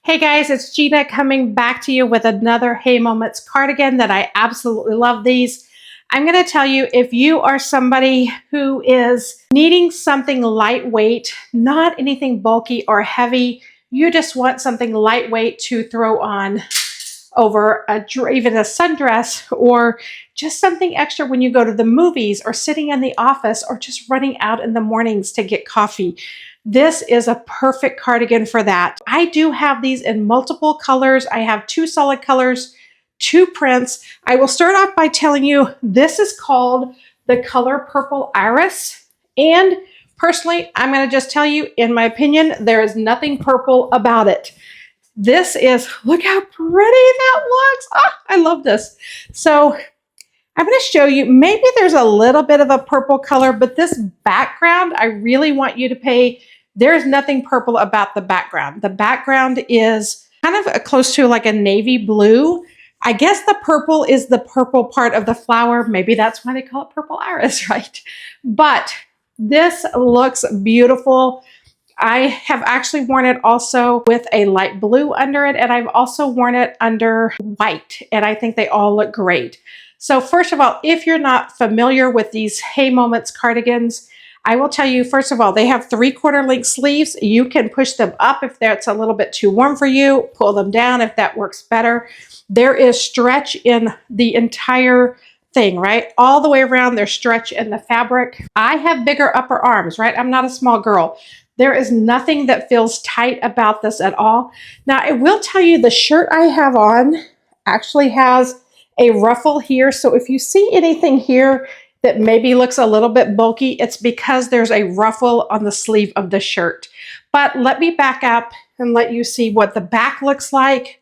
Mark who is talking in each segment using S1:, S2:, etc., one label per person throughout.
S1: Hey guys, it's Gina coming back to you with another Heymoments cardigan that I absolutely love these. I'm going to tell you, if you are somebody who is needing something lightweight, not anything bulky or heavy, you just want something lightweight to throw on over even a sundress, or just something extra when you go to the movies or sitting in the office or just running out in the mornings to get coffee. This is a perfect cardigan for that. I do have these in multiple colors. I have two solid colors, two prints. I will start off by telling you this is called the color Purple Iris. And personally, I'm going to just tell you, in my opinion, there is nothing purple about it. This is, look how pretty that looks. Oh, I love this. So I'm going to show you, maybe there's a little bit of a purple color, but this background, I really want you to pay, there's nothing purple about the background. The background is kind of close to like a navy blue. I guess the purple is the purple part of the flower. Maybe that's why they call it Purple Iris, right? But this looks beautiful. I have actually worn it also with a light blue under it, and I've also worn it under white, and I think they all look great. So first of all, if you're not familiar with these Heymoments cardigans, I will tell you, first of all, they have 3/4 length sleeves. You can push them up if that's a little bit too warm for you, pull them down if that works better. There is stretch in the entire thing, right? All the way around, there's stretch in the fabric. I have bigger upper arms, right? I'm not a small girl. There is nothing that feels tight about this at all. Now, I will tell you, the shirt I have on actually has a ruffle here. So if you see anything here that maybe looks a little bit bulky, it's because there's a ruffle on the sleeve of the shirt. But let me back up and let you see what the back looks like.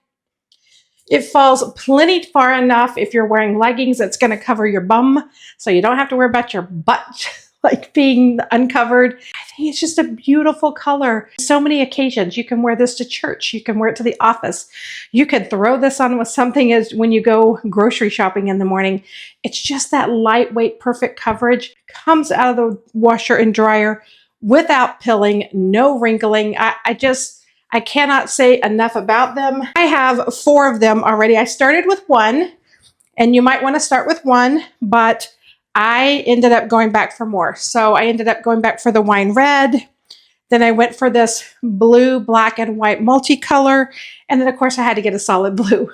S1: It falls plenty far enough. If you're wearing leggings, it's going to cover your bum, so you don't have to worry about your butt like being uncovered. I think it's just a beautiful color. So many occasions. You can wear this to church. You can wear it to the office. You can throw this on with something as when you go grocery shopping in the morning. It's just that lightweight, perfect coverage. Comes out of the washer and dryer without pilling, no wrinkling. I cannot say enough about them. I have 4 of them already. I started with 1, and you might want to start with 1, but I ended up going back for more. So I ended up going back for the wine red. Then I went for this blue, black, and white multicolor. And then, of course, I had to get a solid blue.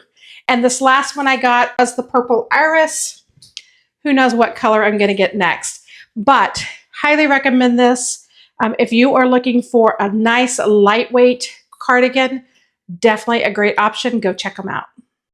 S1: And this last one I got was the Purple Iris. Who knows what color I'm going to get next. But highly recommend this. If you are looking for a nice, lightweight cardigan, definitely a great option. Go check them out.